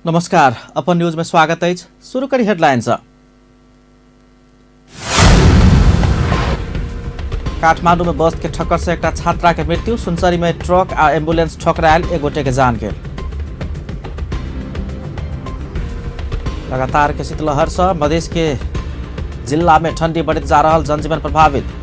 नमस्कार, अपन न्यूज में स्वागत है। शुरू करी हेडलाइंस। काठमांडू में बस के ठक्कर से एक छात्रा के मृत्यु। सुनसरी में ट्रक आ एम्बुलेंस ठोकरायल, एक गोटे के जान गेल। लगातार के शीतलहर से मधेश के जिला में ठंडी बढ़त जा रहा, जनजीवन प्रभावित।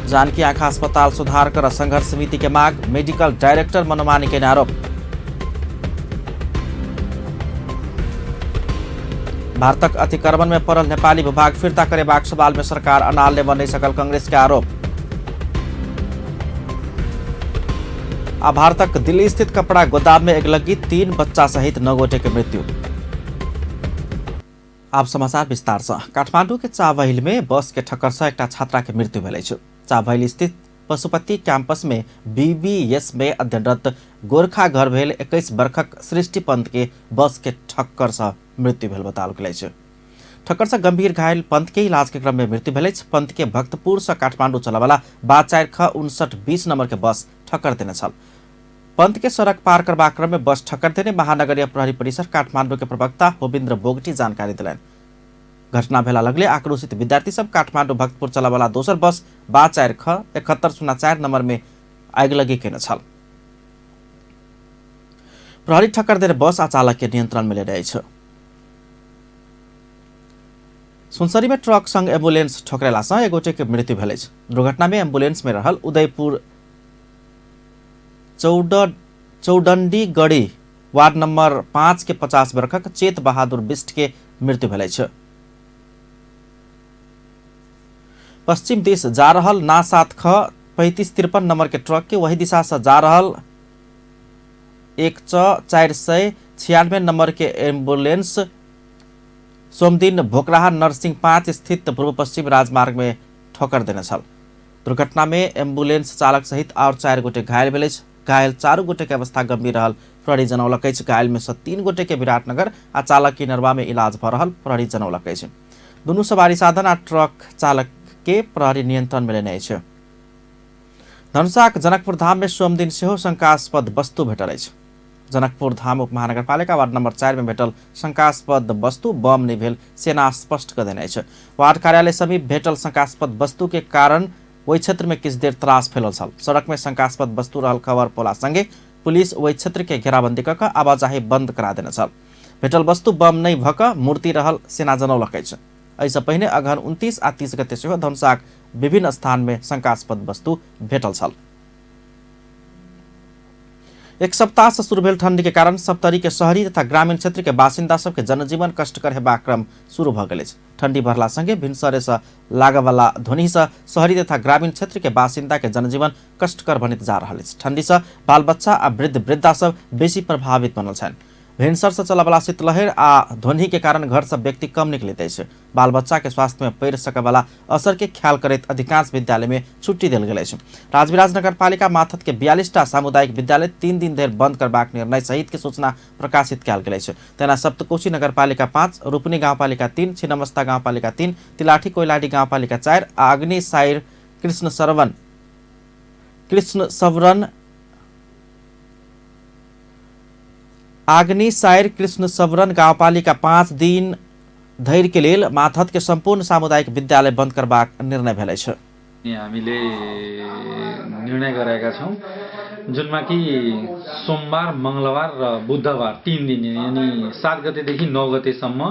जानकी आँखा अस्पताल सुधार कर संघर्ष समिति के मांग। मेडिकल डायरेक्टर मनमानी के आरोप। भारतक अतिक्रमण में पड़ल नेपाली विभाग फिर्ता करेबाक सवाल में सरकार अनाल लेब नहीं सकल, कांग्रेस के आरोप। आ भारतक दिल्ली स्थित कपड़ा गोदाम में अगलगी, 3 बच्चा सहित 9 गोटे के मृत्यु। अब समाचार विस्तार से। काठमांडू के चावहिल में बस के ठक्कर से एक छात्रा के मृत्यु भेल। चावहिल स्थित पशुपति कैंपस में बीबीएस में अध्ययनरत गोरखा घर भेल 21 वर्षक सृष्टि पंत के बस के ठक्कर से मृत्यु भेल बताओल गेल। ठक्कर से गंभीर घायल पंत के इलाज के क्रम में मृत्यु भेल। पंत के भक्तपुर से काठमांडू चलवाला 54 नंबर के बस ठक्कर देने छल। पंत के सड़क पार करबाक क्रम में बस ठक्कर देने महानगरीय प्रहरी परिसर काठमांडू के प्रवक्ता होबिन्द्र बोगटी जानकारी दिलैन। घटना भेला लगले आक्रोशित विद्यार्थी सब काठमांडू भक्तपुर चलावाला दोसर बस 74 नंबर में आगलगी केने छल। प्रहरी ठक्कर देने बस आ चालक के नियंत्रण में ले छ। सुनसरी में ट्रक संग एम्बुलेंस ठोकरेला से एक गोटे के मृत्यु भेल। दुर्घटना में एम्बुलेंस में रहल उदयपुर चौडंडी गढ़ी वार्ड नंबर 5 के 50 वर्षक चेत बहादुर बिष्ट के मृत्यु भेल। पश्चिम दिश जा रहल ना 7 ख 3553 नंबर के ट्रक के वही दिशा से जा रहल 496 नंबर के एम्बुलेंस सोमदिन भोकराहा नरसिंह 5 स्थित पूर्व पश्चिम राजमार्ग में ठोकर देने छल। दुर्घटना में एम्बुलेंस चालक सहित और 4 गोटे घायल भेल। घायल 4 गोटे के अवस्था गंभीर रहल प्रहरी जनौलक। घायल में से 3 गोटे के विराटनगर आ चालक की नरवा में इलाज भ रहल प्रहरी जनौलक। दुनू सवारी साधन आ ट्रक चालक के प्रहरी नियंत्रण में लेने छ। धनुषाक जनकपुर धाम में सोमदिन सेहो शंकास्पद वस्तु भेटल। जनकपुर धाम उप महानगरपालिका वार्ड नंबर 4 में भेटल शंकास्पद वस्तु बम नहीं भेल सेना स्पष्ट कर देने छ। वार्ड कार्यालय समीप भेटल शंकास्पद वस्तु के कारण वही क्षेत्र में किछ देर त्रास फैलल छल। सड़क में शंकास्पद वस्तु रहल खबर पोला संगे पुलिस वही क्षेत्र के घेराबंदी क आवाजाही बंद करा देने छल। भेटल वस्तु बम नहीं भक मूर्ति रहल सेना जनौलक। ऐसा पहिने अगहन 29 आ 30 गते सेहो धनुषाक विभिन्न स्थान में शंकास्पद वस्तु भेटल छल। एक सप्ताह से शुरू भेल ठंडी के कारण सप्तरी के शहरी तथा ग्रामीण क्षेत्र के बासिंदा सबके जनजीवन कष्टकर हेबाक क्रम शुरू भ गेल। ठंडी बढ़ला संगे भिनसरे से लागवाला ध्वनि से शहरी तथा ग्रामीण क्षेत्र के बासिंदा के जनजीवन कष्टकर बनित जा रहा है। ठंडी से बाल बच्चा आ वृद्ध वृद्धा सब बेसी प्रभावित बनल छन्। भिनसर से चलवाला शीतलहर आ ध्वनि के कारण घर से व्यक्ति कम निकलते हैं। बाल बच्चा के स्वास्थ्य में पड़ सके वाला असर के ख्याल करते अधिकांश विद्यालय में छुट्टी दिल गए। राजविराज नगरपालिका माथत के 42टा सामुदायिक विद्यालय 3 दिन देर बंद करबाक निर्णय सहित के सूचना प्रकाशित कल गए। तेना सप्तकोशी नगरपालिका 5, रूपनी गाउँपालिका 3, छिन्नमस्ता गाउँपालिका 3, तिलाठी कोइलाडी गाउँपालिका 4 आ अग्नि साइर कृष्ण सवरन गाउँपालिका 5 दिन धैर्य के लेल माथत के संपूर्ण सामुदायिक विद्यालय बंद करबाक निर्णय भेल छ। हामीले निर्णय गरेका छौं जुनमा कि सोमबार, मंगलबार र बुधबार 3 दिन यानी 7 गतेदेखि 9 गतेसम्म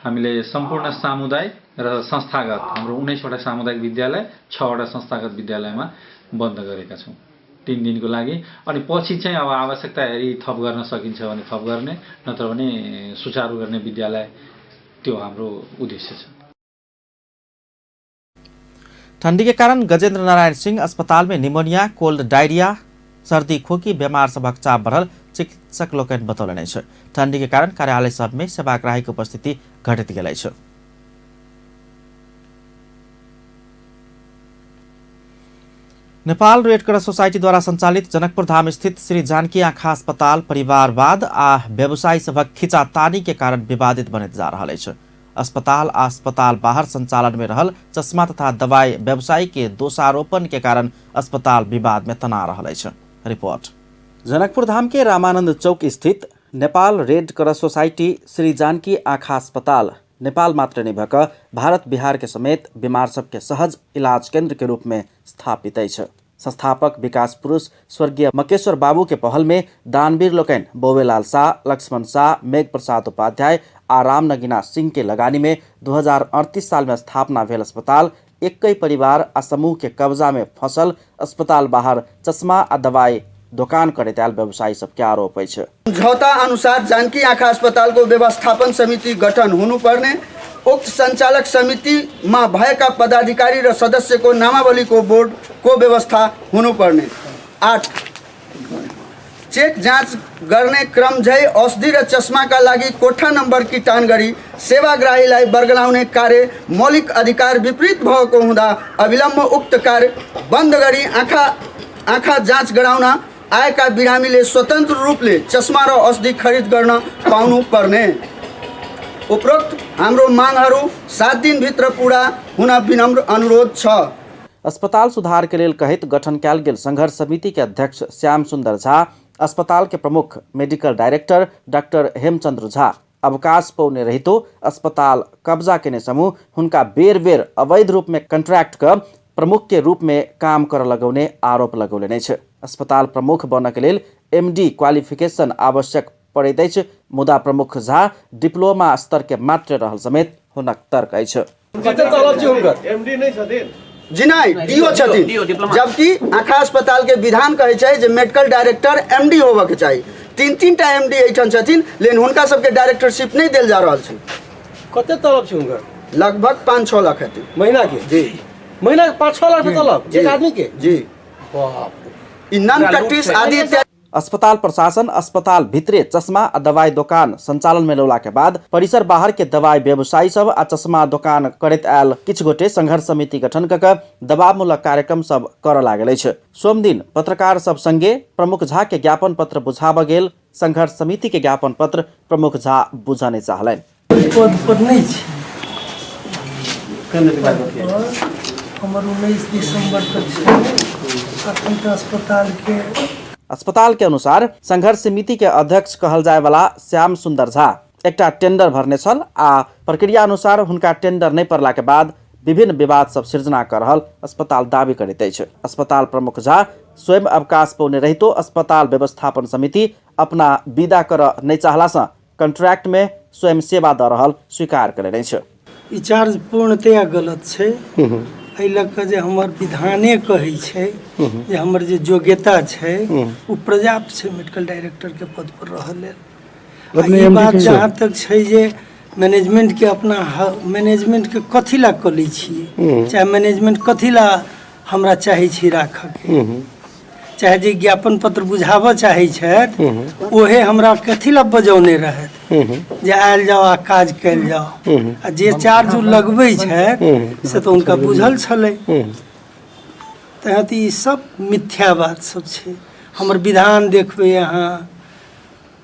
हामीले सम्पूर्ण सामुदायिक र संस्थागत हाम्रो 19 वटा सामुदायिक विद्यालय 6 वटा संस्थागत विद्यालयमा बन्द गरेका छौं 3 दिनको लागि। अनि पछि चाहिँ अब आवश्यकता हेरी थप गर्न सकिन्छ भने थप गर्ने, नत्र भने सुचारू गर्ने विद्यालय, त्यो हाम्रो उद्देश्य छ। ठंडी के कारण गजेन्द्र नारायण सिंह अस्पताल में निमोनिया, कोल्ड डायरिया, सर्दी खोकी बीमार सबक चाप बढ़ल चिकित्सक लोग बतौलने। ठंडी के कारण कार्यालय सब में सेवाग्राही की उपस्थिति घटित गेल। नेपाल रेड क्रॉस सोसाइटी द्वारा संचालित जनकपुर धाम स्थित श्री जानकी आँखा अस्पताल परिवारवाद आ व्यवसायी सबक खिंचातानी के कारण विवादित बनित जा रहा है। अस्पताल आ अस्पताल बाहर संचालन में रहल चश्मा तथा दवाई व्यवसायी के दोषारोपण के कारण अस्पताल विवाद में तना रहल अछि। रिपोर्ट। जनकपुर धाम के रामानंद चौक स्थित Nepal red cross society Shri Janaki आँखा अस्पताल नेपाल मात्र नहीं भक भारत बिहार के समेत बीमार सबके सहज इलाज केंद्र के रूप में स्थापित अछि। संस्थापक विकास पुरुष स्वर्गीय मकेश्वर बाबू के पहल में दानवीर लोकन बोवेलाल शाह, लक्ष्मण शाह, मेघ प्रसाद उपाध्याय आ राम नगीना सिंह के लगानी में 2038 साल में स्थापना भेल अस्पताल एकै परिवार आ समूह के कब्जा में फंसल अस्पताल बाहर चश्मा आ दवाई दोकान करैत आयल व्यवसायी सबके आरोप अछि। समझौता अनुसार जानकी आँखा अस्पताल को व्यवस्थापन समिति गठन हुनुपर्ने, उक्त संचालक समिति में भएका पदाधिकारी र सदस्य को नामावली को बोर्ड को व्यवस्था हुनुपर्ने। 8 चेक जाँच गर्ने क्रम झै औषधि र चश्माका लागि कोठा नम्बर किटान गरी सेवाग्राहीलाई बर्गलाउने कार्य मौलिक अधिकार विपरीत भएको हुँदा अविलम्ब उक्त कार्य बन्द गरी आँखा जाँच गराउन आएका बिरामीले स्वतन्त्र रूपले चश्मा र औषधि खरिद गर्न पाउनु पर्ने। उपरोक्त हाम्रो मागहरू 7 दिनभित्र पूरा हुन विनम्र अनुरोध छ। अस्पताल सुधार के लेल कहित गठन कयल गेल संघर्ष समिति के अध्यक्ष श्याम सुंदर झा, अस्पताल के प्रमुख medical director doctor Hemchandra Jha अवकाश पौने रहितो अस्पताल कब्जा केने समूह हुनका बेर बेर अवैध रूप में कंट्रैक्ट कर प्रमुख के रूप में काम कर लगौने आरोप लगौले छ। अस्पताल प्रमुख बन्न के लेल MD क्वालिफिकेशन आवश्यक पड़ैत अछि, मुदा प्रमुख झा डिप्लोमा स्तर के मात्र रहल समेत हुनक तर्क अछि। जी नहीं, DO छथिन, जबकि आँखा अस्पताल के विधान कहे छै जे मेडिकल डायरेक्टर MD होबे के चाहिए। 3 टा MD एठन छथिन, लेकिन हुनका सबके डायरेक्टरशिप नहीं देल जा रहल छै। कते तलब छै हुनकर? लगभग 5-6 लाख हेतै महीना के। जी महीना 5-6 लाख तलब एक आदमी के। जी बाप रे। नॉन प्रैक्टिस आदि अस्पताल प्रशासन अस्पताल भित्रे चश्मा आ दवाई दोकान संचालन में लौला के बाद परिसर बाहर के दवाई व्यवसायी सब आ चश्मा दोकान करैत आयल किछु गोटे संघर्ष समिति गठन कऽ दबावमूलक कार्यक्रम सब करऽ लागल अछि। सोम दिन पत्रकार सब संगे प्रमुख झा के ज्ञापन पत्र बुझाब गेल। संघर्ष समिति के ज्ञापन पत्र प्रमुख झा बुझा नहीं चाहलनि। हमर 19 दिसंबर तक अस्पताल के अनुसार संघर्ष समिति के अध्यक्ष कहल जाय वाला श्याम सुंदर झा एकटा टेंडर भरने छल आ प्रक्रिया अनुसार हुनका टेंडर नहीं पड़ला के बाद विभिन्न विवाद सब सृजना कर रहल अस्पताल दावी करैत अछि। अस्पताल प्रमुख झा स्वयं अवकाश पौने रहितो अस्पताल व्यवस्थापन समिति अपना विदा कर नहीं चाहला से कॉन्ट्रैक्ट में स्वयं सेवा दऽ रहल स्वीकार करेने छै। ई चार्ज पूर्णतया गलत छै। एहि लऽ कऽ जे हमर विधाने कहै छै जे हमर जे योग्यता छै ओ पर्याप्त छै मेडिकल डायरेक्टर के पद पर रहल लेल। ई बात जहाँ तक छै जे मैनेजमेंट के अपना मैनेजमेंट के कथी ला कऽ लै छियै, चाहे मैनेजमेंट कथी ला हमरा चाहै छी राखऽ के, चाहे जे ज्ञापन पत्र बुझाबऽ चाहै छथि ओहे हमरा कथी ला बजौने रहथि जे आयल जाओ आ काज कैल जाओ, आ जे चार्ज लगबै छथि से तो उनका बुझल छलै। तहत ई सब मिथ्या बात सब छै। हमर विधान देखबै अहाँ,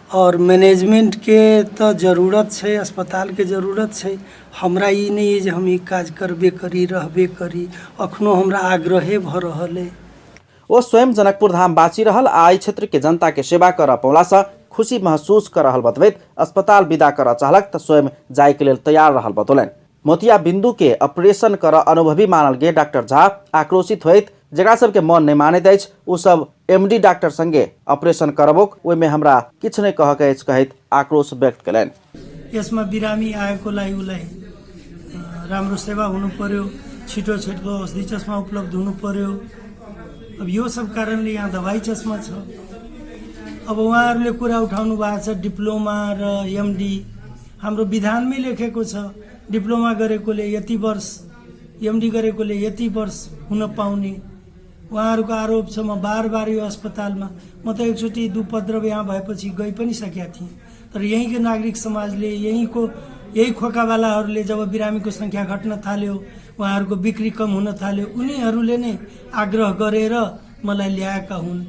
और मैनेजमेंट के तो जरूरत छै, अस्पताल के जरूरत छै। हमरा ई नहीं है जे हम ई काज करबे करी रहबे करी, अखनो हमरा आग्रहे भऽ रहल है। ओ स्वयं जनकपुर धाम बाँची रहल आ एहि क्षेत्र के जनता के सेवा कर पौला से खुशी महसूस कर रहल बतबैत अस्पताल विदा कर चाहलक तो स्वयं जाय के लेल तैयार रहल बतौलन। मोतिया बिंदु के ऑपरेशन कर अनुभवी मानल गेल डॉक्टर झा आक्रोशित होइत जकरा सबके मन नहीं मानैत अछि ओ सब MD डॉक्टर संगे ऑपरेशन करबोक ओहिमे हमरा किछु नहीं कहके अछि कहैत आक्रोश व्यक्त कयलनि। यसमा बिरामी आएको उलाई राम्रो सेवा हुनु पर्यो, छिटो छिटो औषधि चश्मा उपलब्ध हुनु पर्यो। अब यो सब कारणले यहाँ दवाई चश्मा छ। अब उहाँहरूले कुरा उठाउनु भएको छ डिप्लोमा र MD। हाम्रो विधानमै लेखेको छ डिप्लोमा गरेकोले यति वर्ष, MD गरेकोले यति वर्ष हुन पाउने। उहाँहरूको आरोप छ म बार बार यो अस्पतालमा, म त एकचोटि दुपद्रव यहाँ भएपछि गइ पनि सकेका थिएँ, तर यहीँको नागरिक समाजले यही खोकावालाहरूले जब बिरामीको संख्या घट्न थाल्यो, उहाँहरूको बिक्री कम हुन थाल्यो, उनीहरूले नै आग्रह गरेर मलाई ल्याएका हुन्।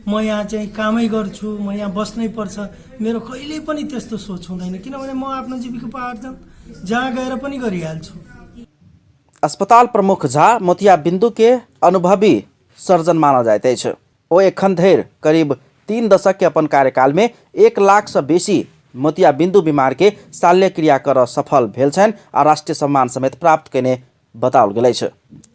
म यहाँ चाहिँ कामै गर्छु, म यहाँ बस्नै पर्छ, मेरो कहिल्यै पनि त्यस्तो सोच हुँदैन, किनभने म आफ्नो जीविकोपार्जन जहाँ गएर पनि गरिहाल्छु। अस्पताल प्रमुख झा मोतियाबिंदु के अनुभवी सर्जन माना जाइत अछि। ओ एखन धरि करीब 3 दशक के अपन कार्यकाल में 1 लाख से बेसी मोतियाबिंदु बीमार के शल्य क्रिया कर सफल भेल छन् आ राष्ट्रीय सम्मान समेत प्राप्त केने बताओल गेल अछि।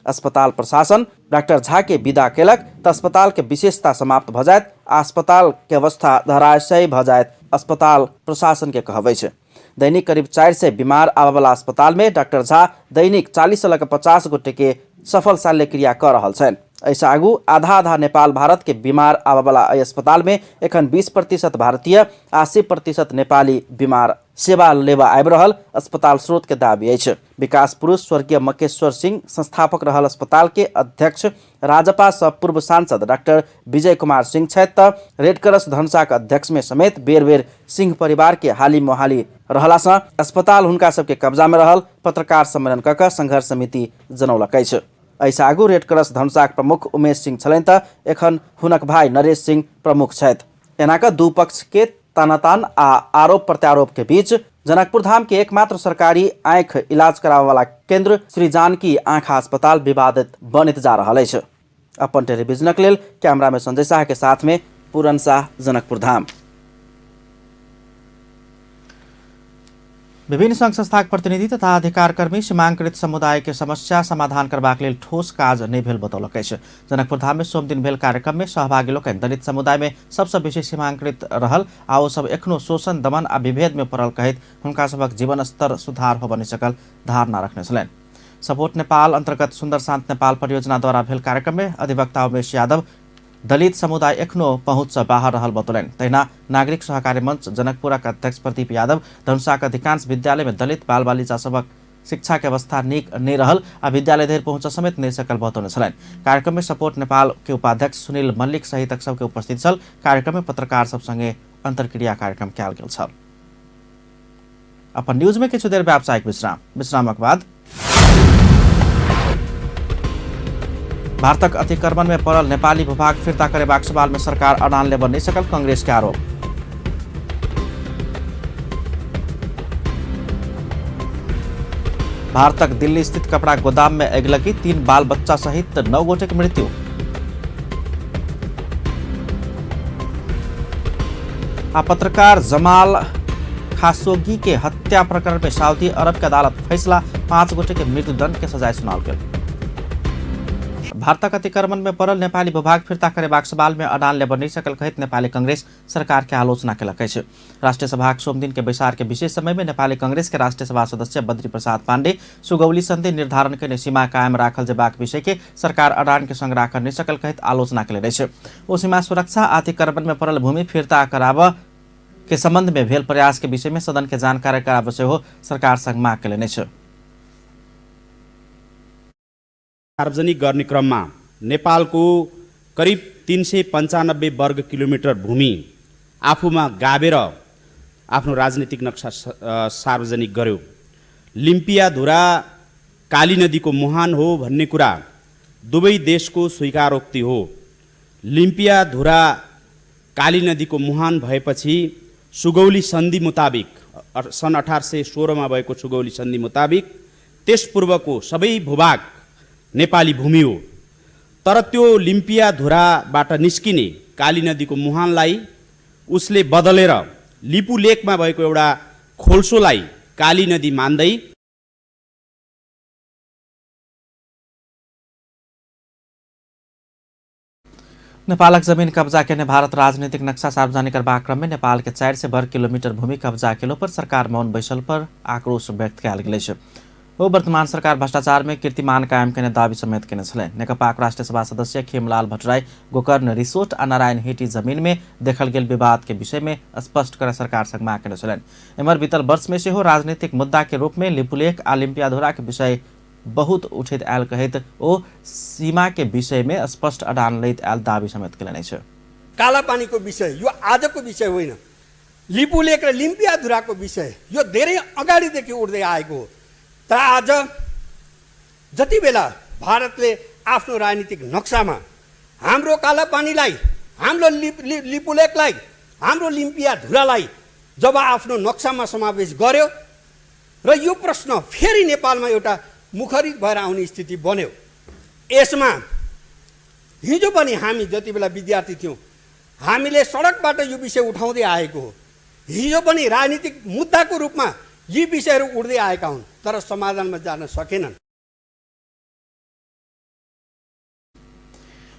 अस्पताल प्रशासन डॉक्टर झा के विदा केलक त अस्पताल के विशेषता समाप्त भ जायत, अस्पताल के अवस्था धराशायी भ जायत, अस्पताल प्रशासन के कहबै छै। दैनिक करीब 400 बीमार आबा वाला अस्पताल में डॉक्टर झा दैनिक 40 से लग 50 गोटे के सफल शल्य क्रिया कर रहल छन्। ऐसा आगू आधा नेपाल भारत के बीमार आबा वाला अस्पताल में एखन 20% भारतीय आ 80% नेपाली बीमार सेवा लेवा आबि रहल अस्पताल स्रोत के दाबी अछि। विकास पुरुष स्वर्गीय मकेश्वर सिंह संस्थापक रहल अस्पताल के अध्यक्ष राजपा स पूर्व सांसद डॉक्टर विजय कुमार सिंह छथि त रेडक्रॉस धनुषा के अध्यक्ष में समेत बेर बेर सिंह परिवार के हाली मोहाली रहला सँ अस्पताल हुनका सबके कब्जा में रहल पत्रकार सम्मेलन कऽ संघर्ष समिति जनौलक अछि। ऐसा आगू रेडक्रॉस धनुषाक प्रमुख उमेश सिंह छलनि त एखन हुनक भाई नरेश सिंह प्रमुख छथि। एना कऽ दू पक्ष के तानातान आ आरोप प्रत्यारोप के बीच जनकपुर धाम के एकमात्र सरकारी आँख इलाज करावे वाला केंद्र श्री जानकी आँखा अस्पताल विवादित बनत जा रहल अछि। अपन टेलीविजनक लेल कैमरा में संजय शाह के साथ में पूरन शाह, जनकपुर धाम। विभिन्न संघ संस्थाक प्रतिनिधि तथा अधिकारकर्मी सीमांकृत समुदाय के समस्या समाधान करबाक लेल ठोस काज नहि भेल बतौलक अछि। जनकपुर धाम में सोम दिन भेल कार्यक्रम में सहभागी लोकनि दलित समुदाय में सबसे बेसी सीमांकृत रहल आ ओ सब एखनो शोषण, दमन आ विभेद में पड़ल कहैत हुनका सबक जीवन स्तर सुधार होबय नहि सकल धारणा रखने छलनि। सपोर्ट नेपाल अंतर्गत सुन्दर शान्त नेपाल परियोजना द्वारा भेल कार्यक्रम में अधिवक्ता उमेश यादव दलित समुदाय एखनो पहुँच से बाहर रहल बतौलनि। तहिना नागरिक सहकारी मंच जनकपुरक अध्यक्ष प्रदीप यादव धनुषाक अधिकांश विद्यालय में दलित बाल बालिका सबक शिक्षा के अवस्था नीक नहीं रहल आ विद्यालय धरि पहुँच समेत नहीं सकल बतौने छलनि। कार्यक्रम में सपोर्ट नेपाल के उपाध्यक्ष सुनील मल्लिक सहित सबके उपस्थित छल। कार्यक्रम में पत्रकार सब संगे अंतर्क्रिया कार्यक्रम कयल गेल छल। अपन न्यूज में किछु देर व्यावसायिक विश्रामक बाद भारतक अतिक्रमण में पड़ल नेपाली भूभाग फिर्ता करेबाक सवाल में सरकार अड़ान लेबऽ नहीं सकल, कांग्रेस के आरोप। भारतक दिल्ली स्थित कपड़ा गोदाम में आगि लगी, 3 बाल बच्चा सहित 9 गोटे की मृत्यु। आ पत्रकार जमाल खाशोगी के हत्या प्रकरण में सऊदी अरब की अदालत फैसला, 5 गोटे के मृत्युदंड के सजाय सुनाओल गेल। भारतक अतिक्रमण में पड़ल नेपाली भूभाग फिर्ता करेबाक सवाल में अड़ान लेबऽ नहीं सकल कहैत नेपाली कांग्रेस सरकार के आलोचना केलक अछि। राष्ट्रीय सभाक सोम दिन के बैसार के विशेष समय में नेपाली कांग्रेस के राष्ट्रीय सभा सदस्य बद्री प्रसाद पांडे सुगौली संधि निर्धारण के सीमा कायम राखल जेबाक विषय के सरकार अड़ान के संग राखऽ नहीं सकल कहैत आलोचना केले अछि। ओ सीमा सुरक्षा अतिक्रमण में पड़ल भूमि फिर्ता कराबऽ के संबंध में भेल प्रयास के विषय में सदन के जानकारी कराबऽ सेहो सरकार संग माग केले अछि। सार्वजनिक गर्ने क्रममा नेपालको करिब 395 वर्ग किलोमिटर भूमि आफूमा गाबेर आफ्नो राजनीतिक नक्सा सार्वजनिक गर्यो। लिम्पियाधुरा काली नदीको मुहान हो भन्ने कुरा दुवै देशको स्वीकारोक्ति हो। लिम्पियाधुरा काली नदीको मुहान भएपछि सुगौली सन्धि मुताबिक सन् 1816 मा भएको सुगौली सन्धि मुताबिक त्यस पूर्वको सबै भूभाग नेपाली भूमि हो। तर त्यो लिम्पियाधुराबाट निस्किने काली नदीको मुहानलाई उसले बदलेर लिपु लेकमा भएको एउटा खोल्सोलाई काली नदी मान्दै नेपालक जमीन कब्जा केने भारत राजनीतिक नक्शा सार्वजनिक करबाक क्रम में नेपाल के 400 वर्ग किलोमीटर भूमि कब्जा केलो पर सरकार मौन बैसल पर आक्रोश व्यक्त कयल गेल अछि। ओ वर्तमान सरकार भ्रष्टाचार में कीर्तिमान कायम केने दावी समेत केने छलनि। नेकपाक राष्ट्रीय सभा सदस्य खेमलाल भट्टराई गोकर्ण रिसोर्ट आ नारायण हेटी जमीन में देखल गेल विवाद के विषय में स्पष्ट कर सरकार संग मांग केने छलनि। एम्हर बीतल वर्ष में सेहो राजनीतिक मुद्दा के रूप में लिपुलेख आ लिम्पियाधुरा के विषय बहुत उठैत आयल कहैत ओ सीमा के विषय में स्पष्ट अडान लैत आयल दावी समेत केलनि अछि। कालापानीको विषय यो आजको विषय होइन। लिपुलेख र लिम्पियाधुराको विषय यो धेरै अगाडिदेखि उठ्दै आएको हो। तर आज जति बेला भारतले आफ्नो राजनीतिक नक्सामा हाम्रो कालापानीलाई हाम्रो लिपुलेकलाई हाम्रो लिम्पिया धुरालाई जब आफ्नो नक्सामा समावेश गर्यो र यो प्रश्न फेरि नेपालमा एउटा मुखरित भएर आउने स्थिति बन्यो। यसमा हिजो पनि हामी जति बेला विद्यार्थी थियौँ हामीले सडकबाट यो विषय उठाउँदै आएको हो। हिजो पनि राजनीतिक मुद्दाको रूपमा यी विषयहरू उठ्दै आएका हुन् तर समाधानमा जान सकेनन्।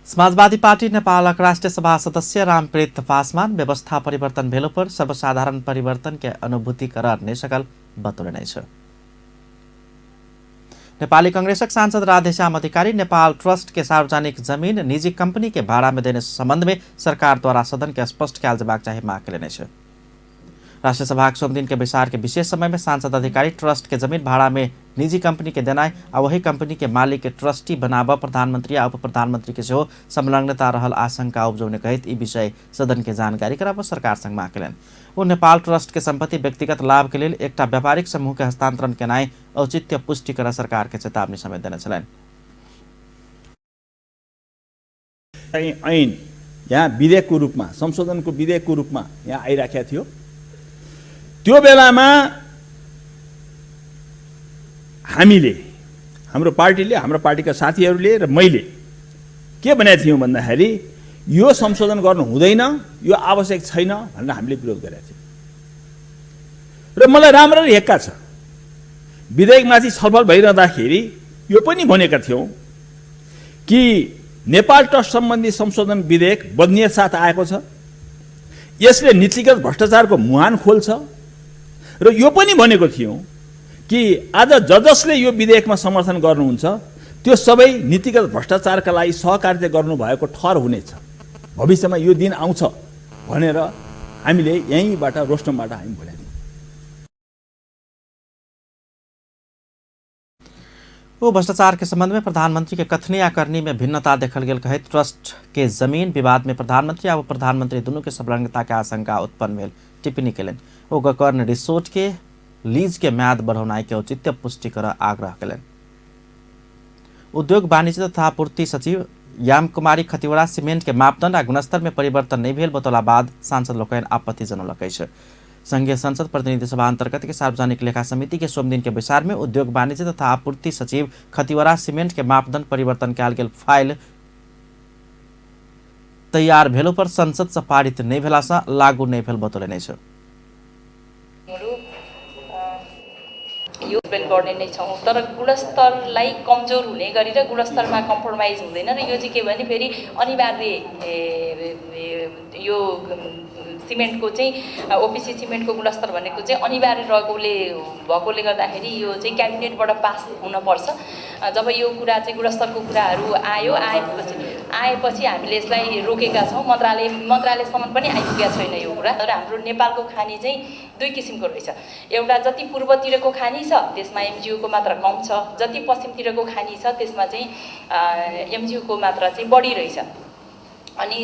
समाजवादी पार्टी नेपालक राष्ट्रिय सभा सदस्य रामप्रीत पासवान व्यवस्था परिवर्तन भेलो पर सर्वसाधारण परिवर्तन के अनुभूति करार सकल बतौले छ। नेपाली कांग्रेसक सांसद राधेश्याम अधिकारी नेपाल ट्रस्ट के सार्वजनिक जमीन निजी कंपनी के भाड़ा में देने संबंध में सरकार द्वारा सदन के स्पष्ट ख्याल जवाब चाहिए मांग के लेने छ। राष्ट्रीय सभा सोमदिन के विचार के विशेष समय में सांसद अधिकारी ट्रस्ट के जमीन भाड़ा में निजी कंपनी के देनाय और वही कंपनी के मालिक के ट्रस्टी बनाव प्रधानमंत्री और उप प्रधानमंत्री के सेहो संलग्नता रहल आशंका उपजाउने कहित ई विषय सदन के जानकारी कराव सरकार संग मांग केलनि। वो नेपाल ट्रस्ट के संपत्ति व्यक्तिगत लाभ के लिए एक व्यापारिक समूह के हस्तांतरण के नाय औचित्य पुष्टि कर सरकार के चेतावनी समेत देने छलनि। ऐन यहाँ विधेयकको रूपमा संशोधनको विधेयकको रूपमा यहाँ आइराखेको थियो। त्यो बेलामा हामीले हाम्रो पार्टीले हाम्रो पार्टीका साथीहरूले र मैले के भनेको थियौँ भन्दाखेरि यो संशोधन गर्नु हुँदैन, यो आवश्यक छैन भनेर हामीले विरोध गरेका थियौँ। र मलाई राम्ररी हेक्का छ विधेयकमाथि छलफल भइरहँदाखेरि यो पनि भनेका थियौँ कि नेपाल ट्रस्ट सम्बन्धी संशोधन विधेयक बदनियत साथ आएको छ, यसले नीतिगत भ्रष्टाचारको मुहान खोल्छ र यो पनि भनेको थियौँ कि आज जसले यो विधेयकमा समर्थन गर्नुहुन्छ त्यो सबै नीतिगत भ्रष्टाचारका लागि सहकार्य गर्नुभएको ठहर हुनेछ, भविष्यमा यो दिन आउँछ भनेर हामीले यहीँबाट रोस्टमबाट हामी बोलेका थियौँ। वो भ्रष्टाचार के संबंध में प्रधानमंत्री के कथनी या करनी में भिन्नता देखल गेल कहित ट्रस्ट के जमीन विवाद में प्रधानमंत्री और प्रधानमंत्री दोनों के संलग्नता के आशंका उत्पन्न भेल टिप्पणी केलनि। वो गोकर्ण रिसोर्ट के लीज के म्याद बढ़ाउनाई के औचित्य पुष्टि कर आग्रह केलनि। उद्योग वाणिज्य तथा आपूर्ति सचिव याम कुमारी खतिवड़ा सीमेंट के मापदंड आ गुणस्तर में परिवर्तन नहीं भेल बतौला बाद सांसद लोकनि आपत्ति जनौलकै छ। संघीय संसद प्रतिनिधि सभा अंतर्गत के सार्वजनिक लेखा समिति के सोमदिन के विचार में उद्योग वाणिज्य तथा आपूर्ति सचिव खतिवड़ा सीमेंट के मापदंड परिवर्तन कयल गेल फाइल तैयार भेलो पर संसद से पारित नहीं भेला से लागू नहीं भेल बतौले छ। गर्ने नै छौँ तर गुणस्तरलाई कमजोर हुने गरी र गुणस्तरमा कम्प्रोमाइज हुँदैन र यो चाहिँ के भने फेरि अनिवार्य यो सिमेन्टको चाहिँ ओपिसी सिमेन्टको गुणस्तर भनेको चाहिँ अनिवार्य भएकोले गर्दाखेरि यो चाहिँ क्याबिनेटबाट पास हुनपर्छ। जब यो कुरा चाहिँ गुणस्तरको कुराहरू आएपछि हामीले यसलाई रोकेका छौँ। मन्त्रालयसम्म पनि आइपुगेका छैन यो कुरा। तर हाम्रो नेपालको खानी चाहिँ दुई किसिमको रहेछ। एउटा जति पूर्वतिरको खानी छ त्यसमा एमजिओको मात्रा कम छ, जति पश्चिमतिरको खानी छ त्यसमा चाहिँ एमजिओको मात्रा चाहिँ बढी रहेछ। अनि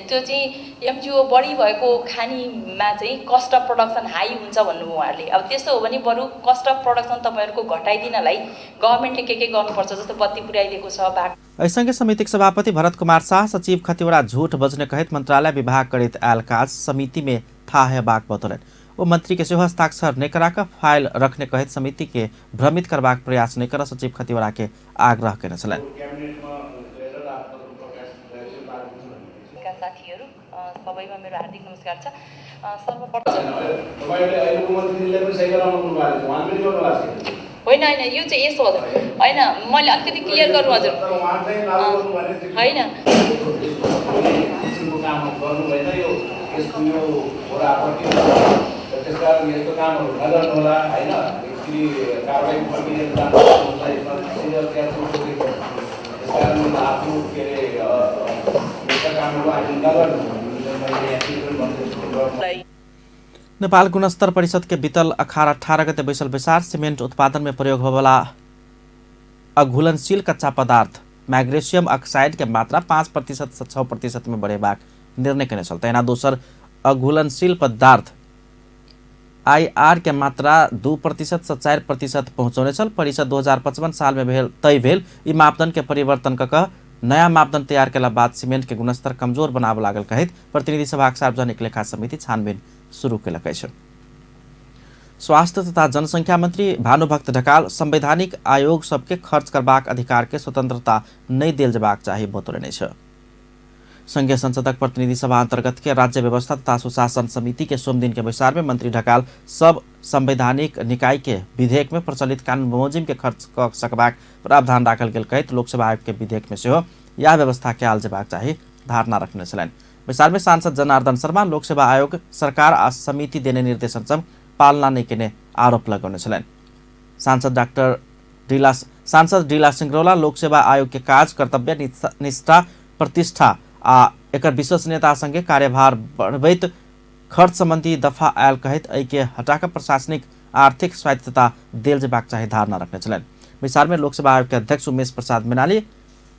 त्यो चाहिँ एमजिओ बढी भएको खानीमा चाहिँ कस्ट अफ प्रोडक्सन हाई हुन्छ भन्नुभयो उहाँहरूले। अब त्यस्तो हो भने बरु कस्ट अफ प्रोडक्सन तपाईँहरूको घटाइदिनलाई गभर्मेन्टले के गर्नुपर्छ, जस्तो बत्ती पुर्याइदिएको छ बाटो। ऐसँगै समितिक सभापति भरत कुमार शाह सचिव खतिवड़ा झूठ बजने कहित मंत्रालय विभाग करित आयल काज समिति में था हेबाक बतौलनि। वो मंत्री के सेहो हस्ताक्षर नहीं कराकर फाइल रखने कहित समिति के भ्रमित करबाक प्रयास नहीं कर सचिव खतिवड़ा के आग्रह केने छलनि। साथीहरू सबैमा मेरो हार्दिक नमस्कार छ। होइन यो चाहिँ यस्तो हजुर होइन, मैले अलिकति क्लियर गरौँ हजुर। होइन नेपाल गुणस्तर परिषद के बीतल 18 गते बैसल विचार सीमेंट उत्पादन में प्रयोग होवाला अघुलनशील कच्चा पदार्थ मैग्नेशियम ऑक्साइड के मात्रा 5% से 6% में बढ़ेबाक निर्णय केने छल। तहिना दोसर अघुलनशील पदार्थ IR के मात्रा 2% से 4% पहुँचौने छल। परिषद 2055 साल में तय भेल ई मापदंड के परिवर्तन कऽ नया मापदण्ड तयार केला बाद सीमेंट के गुणस्तर कमजोर बनाब लागल कहित प्रतिनिधि सभा सार्वजनिक लेखा समिति छानबीन शुरू केलकै छ। स्वास्थ्य तथा जनसंख्या मंत्री भानुभक्त ढकाल संवैधानिक आयोग सबके खर्च करबाक अधिकार के स्वतंत्रता नहीं देल जबाक चाही बतौलनि छ। संघीय संसदक प्रतिनिधि सभा अंतर्गत के राज्य व्यवस्था तथा सुशासन समिति के सोम दिन के बैसार में मंत्री ढकाल सब संवैधानिक निकाय के विधेयक में प्रचलित कानून बमोजिम के खर्च क सकबाक प्रावधान राखल गेल कहित लोकसभा आयोग के विधेयक में सेहो यह व्यवस्था के आल जेबाक चाही धारणा रखने छलनि। बैसार में सांसद जनार्दन शर्मा लोकसभा आयोग सरकार आ समिति देने निर्देशन सब पालना नहीं केने आरोप लगौने छलनि। सांसद डीला सिंगरौला लोकसेवा आयोग के काज कर्तव्य निष्ठा प्रतिष्ठा आ एकर विश्वसनीयता संगे कार्यभार बढ़बैत खर्च संबंधी दफा आयल कहित एहि के हटाकर प्रशासनिक आर्थिक स्वायत्तता देल जेबाक चाही धारणा रखने छलनि। विचार में लोकसभा आयोग के अध्यक्ष उमेश प्रसाद मीनाली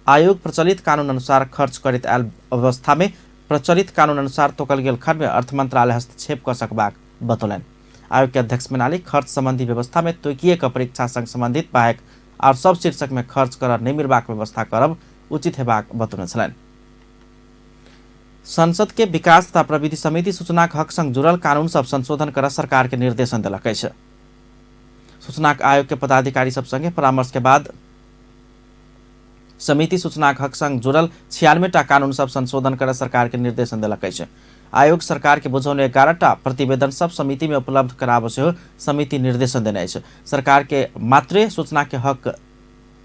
आयोग प्रचलित कानून अनुसार खर्च करित आयल अवस्था में प्रचलित कानून अनुसार तोकल गेल खर्च में अर्थ मंत्रालय हस्तक्षेप कर सकबाक बतौलनि। आयोग के अध्यक्ष मीनाली खर्च संबंधी व्यवस्था में तोकिएक परीक्षा संग संबंधित बाहेक और सब शीर्षक में खर्च कर नहीं मिलबाक व्यवस्था करब उचित हेबाक बतौने छलनि। संसद के विकास तथा प्रविधि समिति सूचनाक हक संग जुड़ल कानून सब संशोधन कर सरकार के निर्देशन दिलक अछि। सूचनाक आयोग के पदाधिकारी सब संगे परामर्श के बाद समिति सूचनाक हक संग जुड़ल 96टा कानून सब संशोधन कर सरकार के निर्देशन दिलक अछि। आयोग सरकार के बुझौने 11टा प्रतिवेदन सब समिति में उपलब्ध कराब सेहो समिति निर्देशन देने अछि। सरकार के मात्रे सूचना के हक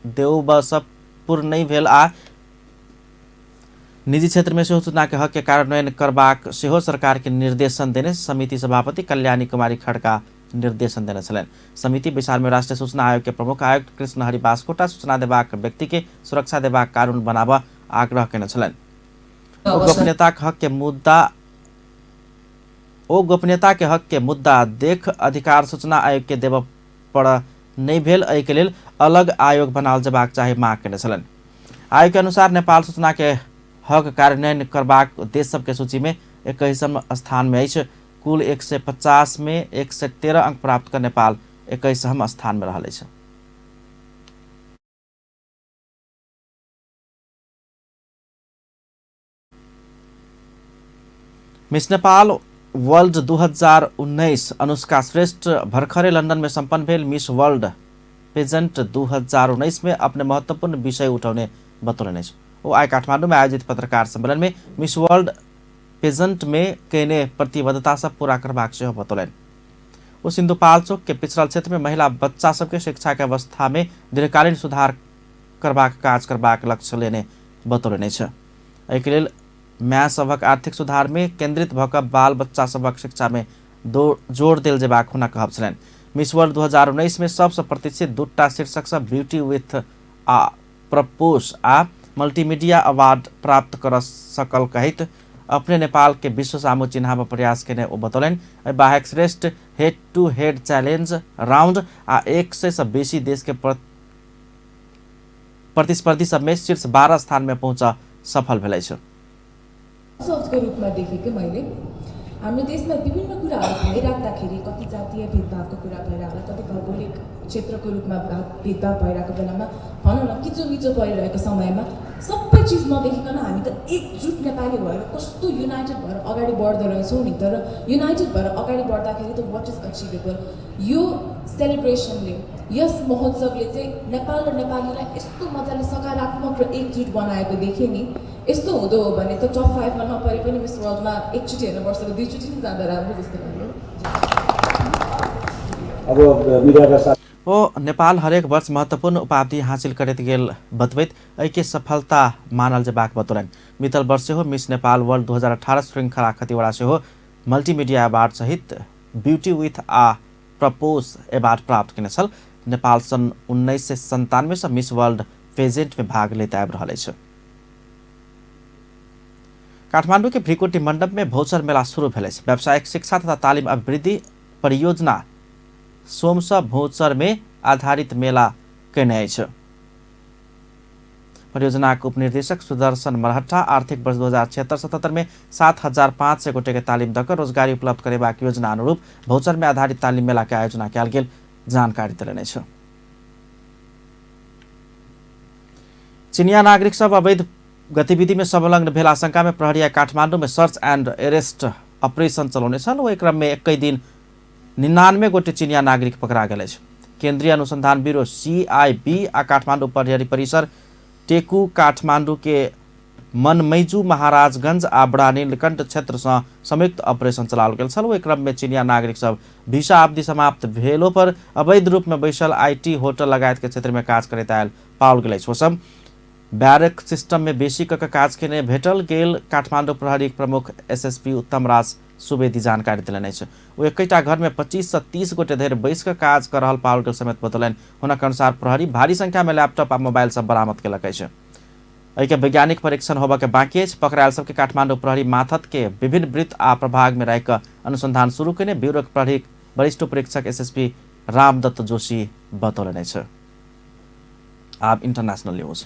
देब सब पूर्ण नहीं भेल आ निजी क्षेत्र में सेहो सूचना के हक के कार्यान्वयन करबाक सेहो सरकार के निर्देशन देने समिति सभापति कल्याणी कुमारी खड़का निर्देशन देने छलनि। समिति विचार में राष्ट्रीय सूचना आयोग के प्रमुख आयुक्त कृष्ण हरि बास्कोटा सूचना देबाक व्यक्ति के सुरक्षा देबाक कानून बनाब आग्रह केने छलनि। गोपनीयता के हक के मुद्दा देख अधिकार सूचना आयोग के देब पड़ नहीं भेल एहि के लेल अलग आयोग बनाल जेबाक चाही मांग केने छलनि। आयोग के अनुसार नेपाल सूचना के हक कार्यान्वयन करबाक देश सबके सूची में 21वें स्थान में अछि। कुल 150 में 113 अंक प्राप्त कर नेपाल 21वें स्थान में रहल अछि। मिस नेपाल वर्ल्ड 2019 अनुष्का श्रेष्ठ भर्खरै लंदन में संपन्न भेल मिस वर्ल्ड पेजेंट 2019 में अपने महत्वपूर्ण विषय उठाउने बतौलनि। वो आज काठमांडू में आयोजित पत्रकार सम्मेलन में मिस वर्ल्ड पेजेंट में केने प्रतिबद्धता सब पूरा करबाक सेहो बतौलनि। वो सिंधुपाल्चोक के पिछड़ल क्षेत्र में महिला बच्चा सबके शिक्षा के अवस्था में दीर्घकालीन सुधार करबाक काज करबाक लक्ष्य लेने बतौलनि छ। एहि के लेल माय सभक आर्थिक सुधार में केंद्रित भऽ कऽ बाल बच्चा सभक शिक्षा में जोर देल जेबाक हुनक कहब छलनि। मिस वर्ल्ड 2019 में सबसे प्रतिष्ठित 2टा शीर्षक सब ब्यूटी विथ आ प्रपोज आ मल्टीमीडिया अवार्ड प्राप्त कर सकल कहित अपने नेपाल के विश्व सामू चिन्हाब प्रयास केने ओ बतौलनि। बाहेक श्रेष्ठ head to head challenge round आ 100 से बेसी देश के प्रतिस्पर्धी सब में शीर्ष 12 स्थान में पहुंच सफल भेलै छ। को रूपमा देखेको मैले हाम्रो देशमा विभिन्न कुराहरू भइराख्दाखेरि कति जातीय भेदभावको कुरा भइरहेको कति भौगोलिक क्षेत्रको रूपमा भेदभाव भइरहेको बेलामा भनौँ न किचोमिचो परिरहेको समयमा सबै चिज नदेखिकन हामी त एकजुट नेपाली भएर कस्तो युनाइटेड भएर अगाडि बढ्दै रहेछौँ नि। तर युनाइटेड भएर अगाडि बढ्दाखेरि त वाट इज अचिभेबल यो सेलिब्रेसनले यस महोत्सवले चाहिँ नेपाल र नेपालीलाई यस्तो मजाले सकारात्मक र एकजुट बनाएको देखेँ नि। यस्तो हुँदो हो भने त टप 5 मा नपरे पनि मिस वर्ल्डमा एकचोटि हेर्नु वर्षको 2 चोटि नै जाँदा राम्रो जस्तो लाग्यो। अब मिडियाका साथ वो नेपाल हरेक वर्ष महत्वपूर्ण उपाधि हासिल करैत गेल बतबैत एहिके सफलता मानल जेबाक बतौलनि। बीतल वर्ष सेहो मिस नेपाल वर्ल्ड 2018 श्रृंखला खतिवड़ा सेहो मल्टीमीडिया अवार्ड सहित beauty with a purpose award प्राप्त केने छल। नेपाल सन 1997 से मिस वर्ल्ड पेजेंट में भाग लेते आबि रहल अछि। काठमांडू के भ्रिकुटी मंडप में भौचर मेला शुरू भेल अछि। व्यावसायिक शिक्षा तथा तालीम अभिवृद्धि परियोजना सोमस भौचर में आधारित मेला केने अछि। परियोजना के उपनिर्देशक सुदर्शन मरहट्टा आर्थिक वर्ष 2076-77 में 7500 गोटे के तालीम दकर रोजगारी उपलब्ध करेबाक योजना अनुरूप भौचर में आधारित तालीम मेला के आयोजना कयल गेल जानकारी देलनि छ। चीनिया नागरिक सब अवैध गतिविधि में संलग्न भेल आशंका में प्रहरी काठमाडौँ में सर्च एंड अरेस्ट ऑपरेशन चलाउने छन्। ओहि क्रम में एकै दिन 99 गोटे चीनिया नागरिक पकड़ा गेल अछि। केन्द्रीय अनुसंधान ब्यूरो CIB आ काठमाडौँ प्रहरी परिसर टेकू काठमाडौँ के मनमैजू महाराजगंज आ बड़ा नीलकंठ क्षेत्र से संयुक्त ऑपरेशन चलाओल गेल छल। ओहि क्रम में चीनिया नागरिक सब वीसा अवधि समाप्त भेलो पर अवैध रूप में बैसल IT होटल लगायत के क्षेत्र में काज करैत आयल पाओल गेल अछि। ओसब बैरक सिस्टम में बेसी कऽ काज केने भेटल गेल काठमाडौँ प्रहरी प्रमुख SSP उत्तम राज सुवेदी जानकारी देलनि अछि। ओ एकैटा घर में 25 से 30 गोटे धरि बैस कऽ काज कर रहल पाओल गेल समेत बतौलनि। हुनक अनुसार प्रहरी भारी संख्या में लैपटॉप आ मोबाइल सब बरामद केलक अछि। एहि के वैज्ञानिक परीक्षण होबऽ के बाकी अछि। पकड़ायल सबके काठमाडौँ प्रहरी माथत के विभिन्न वृत्त आ प्रभाग में रहि अनुसंधान शुरू केने ब्यूरो के प्रहरी वरिष्ठ परीक्षक SSP रामदत्त जोशी बतौलनि अछि। आब इंटरनेशनल न्यूज।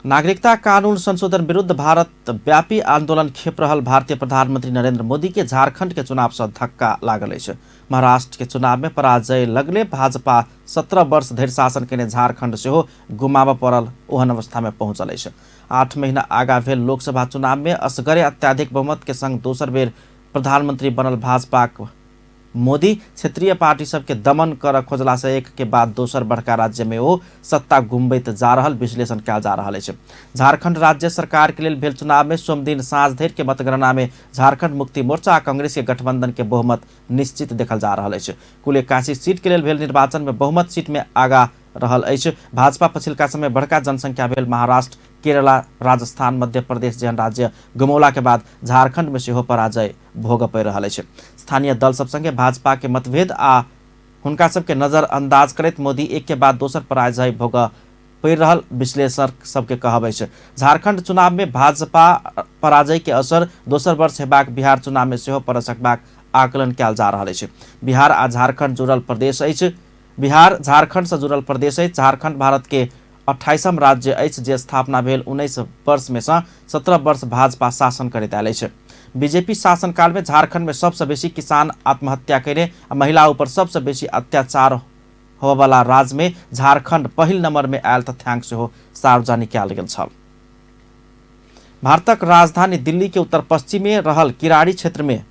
नागरिकता कानून संशोधन विरुद्ध भारत व्यापी आंदोलन खेप रहल भारतीय प्रधानमंत्री नरेंद्र मोदी के झारखंड के चुनाव से धक्का लागल अछि। महाराष्ट्र के चुनाव में पराजय लगले भाजपा 17 वर्ष धरि शासन केने झारखंड सेहो गुमाबऽ पड़ल ओहन अवस्था में पहुंचल अछि। 8 महीना आगा भेल लोकसभा चुनाव में असगरे अत्याधिक बहुमत के संग दोसर बेर प्रधानमंत्री बनल भाजपा मोदी क्षेत्रीय पार्टी सबके दमन कर खोजला से एक के बाद दोसर बड़का राज्य में ओ सत्ता गुम्बैत जा रहल विश्लेषण कयल जा रहल अछि। झारखंड राज्य सरकार के लेल भेल चुनाव में सोम दिन साँझ धरि के मतगणना में झारखंड मुक्ति मोर्चा आ कांग्रेस के गठबंधन के बहुमत निश्चित देखल जा रहल अछि। कुल 81 सीट के लेल भेल निर्वाचन में बहुमत सीट में आगा रहल अछि। भाजपा पछिल्का समय बड़का जनसंख्या भेल महाराष्ट्र, केरला, राजस्थान, मध्य प्रदेश जेहन राज्य गुमौला के बाद झारखंड में सेहो पराजय भोगऽ पड़ि रहल अछि। स्थानीय दल सब संगे भाजपा के मतभेद आ हुनका सबके नजरअंदाज करैत मोदी एक के बाद दोसर पराजय भोगऽ पड़ि रहल विश्लेषक सबके कहब अछि। झारखंड चुनाव में भाजपा पराजय के असर दोसर वर्ष हेबाक बिहार चुनाव में सेहो पड़ि सकबाक आकलन कयल जा रहल अछि। बिहार आ झारखंड जुड़ल प्रदेश अछि। बिहार झारखंड से जुड़ल प्रदेश अछि। झारखंड भारत के 28वां राज्य अछि जे स्थापना भेल 19 वर्ष में से 17 वर्ष भाजपा शासन करैत आयल अछि। बीजेपी शासनकाल में झारखंड में सबसे बेसी किसान आत्महत्या केने आ महिला ऊपर सबसे बेसी अत्याचार होबऽ वाला राज्य में झारखंड पहिल नंबर में आयल तथ्यांक सेहो सार्वजनिक कयल गेल छल। भारतक राजधानी दिल्ली के उत्तर पश्चिम में रहल किराड़ी क्षेत्र में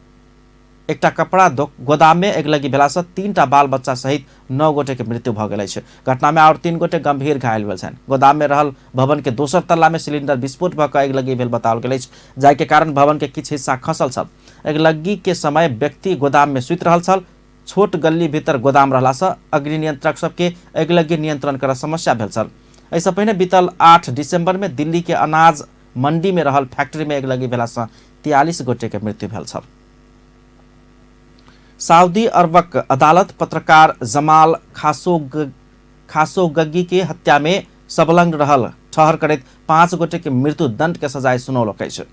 एकटा कपड़ा गोदाम में अगिलगी भेला से 3टा बाल बच्चा सहित 9 गोटे के मृत्यु भऽ गेल अछि। घटना में और 3 गोटे गंभीर घायल भेल छनि। गोदाम में रहल भवन के दोसर तल्ला में सिलेंडर विस्फोट भऽ कऽ अगिलगी भेल बताओल गेल अछि, जाहि के कारण भवन के किछु हिस्सा खसल छल। अगिलगी के समय व्यक्ति गोदाम में सुति रहल छल। छोट गली भीतर गोदाम रहला से अग्नि नियंत्रक सबके अगिलगी नियंत्रण करऽ समस्या भेल छल। एहिसँ पहिने बीतल 8 दिसंबर में दिल्ली के अनाज मंडी में रहल फैक्ट्री में अगिलगी भेला से 43 गोटे के मृत्यु भेल छल। सऊदी अरबक अदालत पत्रकार जमाल खाशोग्गी के हत्या में संलग्न रहल ठहर करैत 5 गोटे के मृत्यु दंड के सजाय सुनौलक अछि।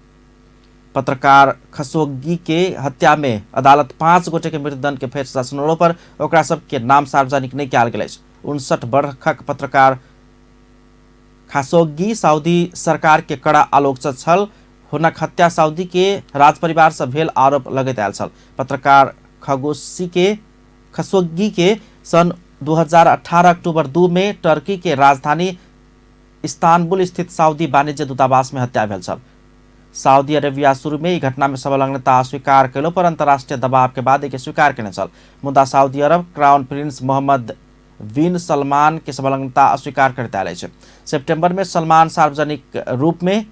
पत्रकार खशोग्गी के हत्या में अदालत 5 गोटे के मृत्युदंड के फैसला सुनौला पर ओकरा सब के नाम सार्वजनिक नहीं कयल गेल अछि। 59 वर्षक पत्रकार खाशोग्गी सऊदी सरकार के कड़ा आलोचक छल। हुनक हत्या सऊदी के राजपरिवार से भेल आरोप लगैत आयल छल। पत्रकार खशोग्गी के सन 2018 अक्टूबर 2 में टर्की के राजधानी इस्तांबुल स्थित सऊदी वाणिज्य दूतावास में हत्या भेल छल। सऊदी अरेबिया शुरू में ई घटना में संलग्नता अस्वीकार कयलो पर अंतर्राष्ट्रीय दबाव के बाद एके स्वीकार केने छल। मुदा सऊदी अरब क्राउन प्रिंस मोहम्मद बिन सलमान के संलग्नता अस्वीकार करैत आयल अछि। सितंबर में सलमान सार्वजनिक रूप में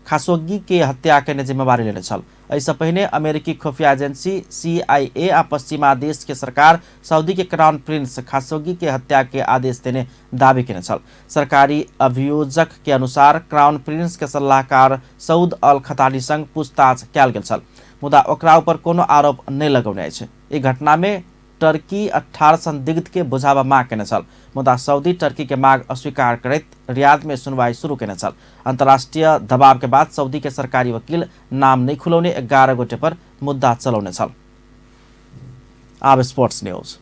खाशोग्गी के हत्या के जिम्मेवारी लेने छल। एहिसँ पहिने अमेरिकी खुफिया एजेंसी CIA आ पश्चिमा देश के सरकार सऊदी के क्राउन प्रिंस खाशोग्गी के हत्या के आदेश देने दावी केने छल। सरकारी अभियोजक के अनुसार क्राउन प्रिंस के सलाहकार सऊद अल खतानी संग पूछताछ कयल गेल छल, मुदा ओकरा ऊपर कोनो आरोप नहि लगौने अछि। ई घटना में टर्की 18 संदिग्ध के बुझावा मांग केने छल, मुदा सऊदी टर्की के मांग अस्वीकार करैत रियाद में सुनवाई शुरू केने छल। अंतर्राष्ट्रीय दबाव के बाद सऊदी के सरकारी वकील नाम नहीं खुलौने 11 गोटे पर मुद्दा चलौने छल। अब स्पोर्ट्स न्यूज।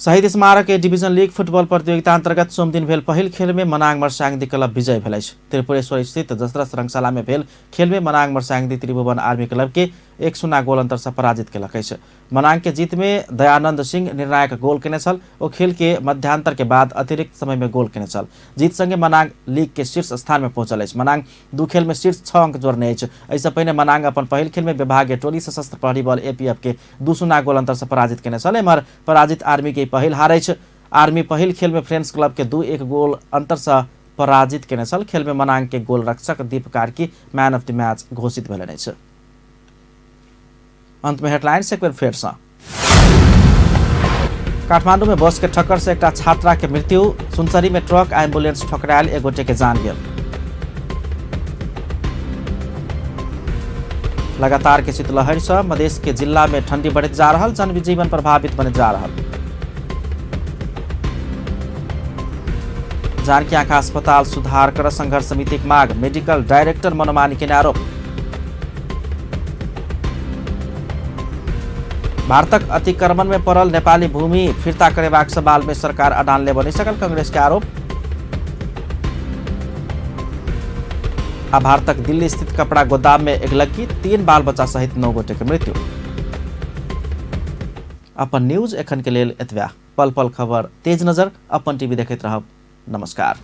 शहीद स्मारक ए डिवीजन लीग फुटबॉल प्रतियोगिता अंतर्गत सोम दिन भेल पहिल खेल में मनाङ मर्स्याङदी क्लब विजय भेल अछि। त्रिपुरेश्वर स्थित दशरथ रंगशाला में भेल खेल में मनाङ मर्स्याङदी त्रिभुवन आर्मी क्लब के 1-0 गोल अंतर से पराजित केलक अछि। मनाङ के जीत में दयानंद सिंह निर्णायक गोल केने छल। ओ खेल के मध्यांतर के बाद अतिरिक्त समय में गोल केने छल। जीत संगे मनाङ लीग के शीर्ष स्थान में पहुंचल अछि। मनाङ 2 खेल में शीर्ष 6 अंक जोड़ने अछि। ऐसे पहिने मनाङ अपन पहिल खेल में विभागीय टोली सशस्त्र प्रहरी बल APF के 2-0 गोल अंतर से पराजित केने छल। एम्हर पराजित आर्मी के पहिल हार अछि। आर्मी पहिल खेल में फ्रेंड्स क्लब के 2-1 गोल अंतर से पराजित केने छल। खेल में मनाङ के गोल रक्षक Deep Karki man of the match घोषित भेलनि अछि। अंत में हेडलाइंस एक बार फेर से। काठमांडू में बस के ठक्कर से एक छात्रा के मृत्यु। सुनसरी में ट्रक एम्बुलेंस ठकरायल, एक गोटे के जान गेल। लगातार के शीतलहर से मधेश के जिला में ठंडी बढ़त जा रहा, जनजीवन प्रभावित बने जा रहा। जानकी आँखा अस्पताल सुधार कर संघर्ष समिति की मांग, मेडिकल डायरेक्टर मनमानी के आरोप। भारतक अतिक्रमण में पड़ल नेपाली भूमि फिर्ता करेबाक सवाल में सरकार अडान ले बनी सकल, कांग्रेस के आरोप। आ भारतक दिल्ली स्थित कपड़ा गोदाम में अगलगी, 3 बाल बच्चा सहित 9 गोटे के मृत्यु। अपन न्यूज एखन के लेल एतबा। पल पल खबर तेज नजर अपन टीवी देखैत रहब। नमस्कार।